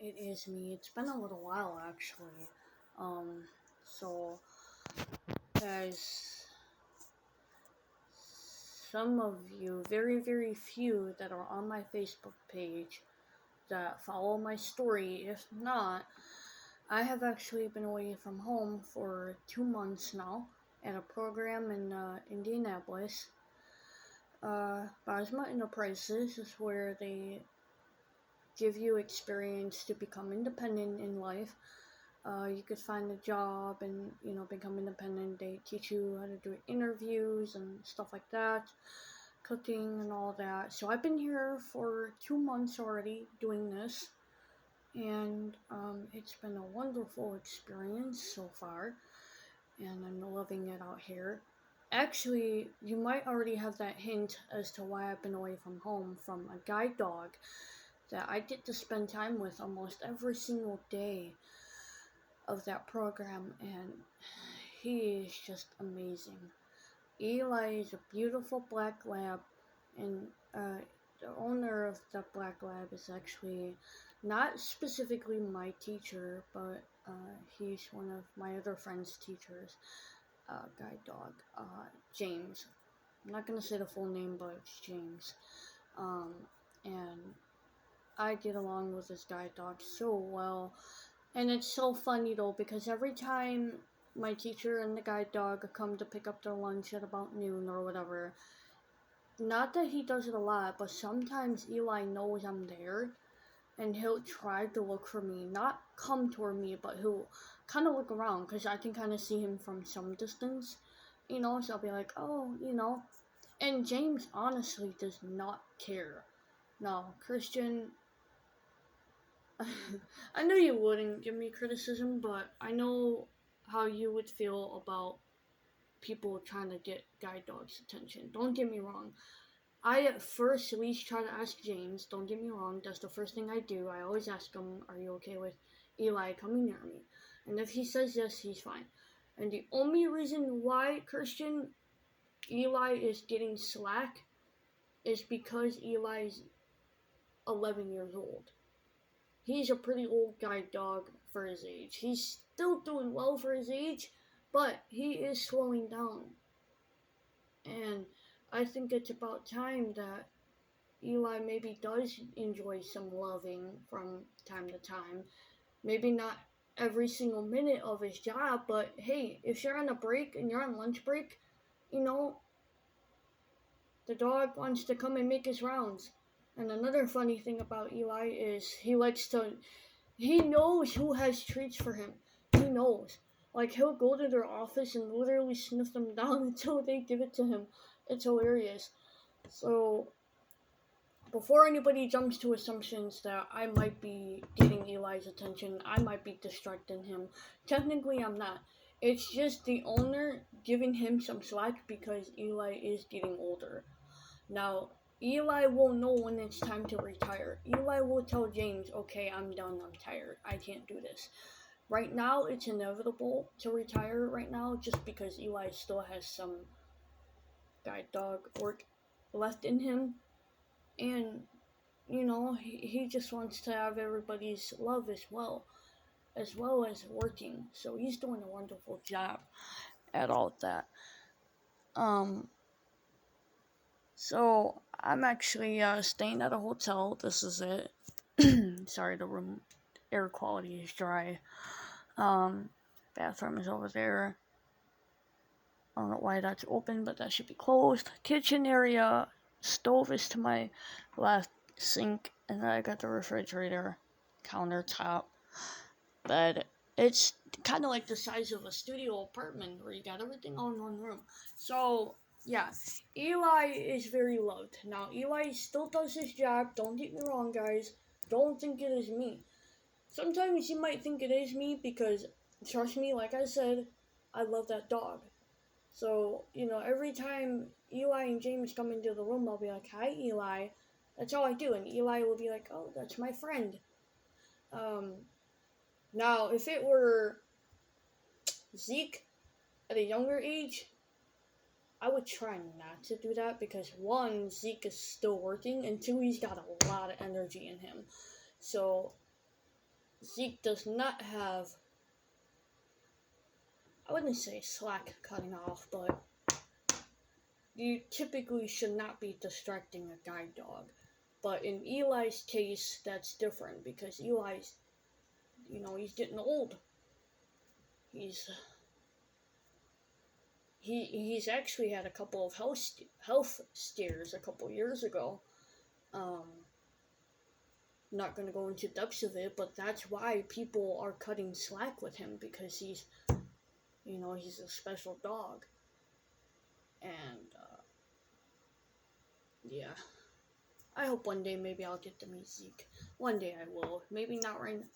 it is me. It's been a little while actually. Um, so as some of you, very few that are on my Facebook page that follow my story, if not, I have actually been away from home for 2 months now at a program in Indianapolis. Basma Enterprises is where they give you experience to become independent in life. You could find a job and become independent. They teach you how to do interviews and stuff like that, cooking and all that. So I've been here for 2 months already doing this, and it's been a wonderful experience so far, and I'm loving it out here. Actually, you might already have that hint as to why I've been away from home from a guide dog that I get to spend time with almost every single day of that program, and he is just amazing. Eli is a beautiful black lab, and the owner of the black lab is actually not specifically my teacher, but he's one of my other friend's teachers, guide dog, James. I'm not gonna say the full name, but it's James. And I get along with this guide dog so well. And it's so funny though, because every time my teacher and the guide dog come to pick up their lunch at about noon or whatever, not that he does it a lot, but sometimes Eli knows I'm there and he'll try to look for me. Not come toward me, but he'll kind of look around because I can kind of see him from some distance, so I'll be like, oh. And James honestly does not care. Now, Christian, I know you wouldn't give me criticism, but I know how you would feel about people trying to get guide dogs' attention. Don't get me wrong. I at first at least try to ask James. Don't get me wrong. That's the first thing I do. I always ask him, "Are you okay with Eli coming near me?" And if he says yes, he's fine. And the only reason why Christian Eli is getting slack is because Eli's 11 years old. He's a pretty old guide dog for his age. He's still doing well for his age, but he is slowing down. And I think it's about time that Eli maybe does enjoy some loving from time to time. Maybe not every single minute of his job, but hey, if you're on a break and you're on lunch break, you know, the dog wants to come and make his rounds. And another funny thing about Eli is he knows who has treats for him. He knows. Like, he'll go to their office and literally sniff them down until they give it to him. It's hilarious. So, before anybody jumps to assumptions that I might be getting Eli's attention, I might be distracting him, technically I'm not. It's just the owner giving him some slack because Eli is getting older. Now, Eli will know when it's time to retire. Eli will tell James, okay, I'm done, I'm tired, I can't do this. Right now, it's inevitable to retire right now just because Eli still has some guide dog work left in him. And, he just wants to have everybody's love as well as working. So he's doing a wonderful job at all of that. So I'm actually staying at a hotel. This is it. Sorry, the room air quality is dry. Bathroom is over there. I don't know why that's open, but that should be closed. Kitchen area, stove is to my left, sink, and then I got the refrigerator, countertop, bed. It's kind of like the size of a studio apartment where you got everything all in one room. So, yeah, Eli is very loved. Now, Eli still does his job. Don't get me wrong, guys. Don't think it is me. Sometimes you might think it is me because, trust me, like I said, I love that dog. So, every time Eli and James come into the room, I'll be like, hi, Eli. That's all I do. And Eli will be like, oh, that's my friend. Now, if it were Zeke at a younger age, I would try not to do that because one, Zeke is still working, and two, he's got a lot of energy in him. So, Zeke does not have, I wouldn't say slack cutting off, but you typically should not be distracting a guide dog. But in Eli's case, that's different because Eli's, he's getting old. He's he's actually had a couple of health scares a couple years ago. Um, not going to go into depths of it, but that's why people are cutting slack with him because he's a special dog. And yeah, I hope one day maybe I'll get to meet Zeke. One day I will. Maybe not right now.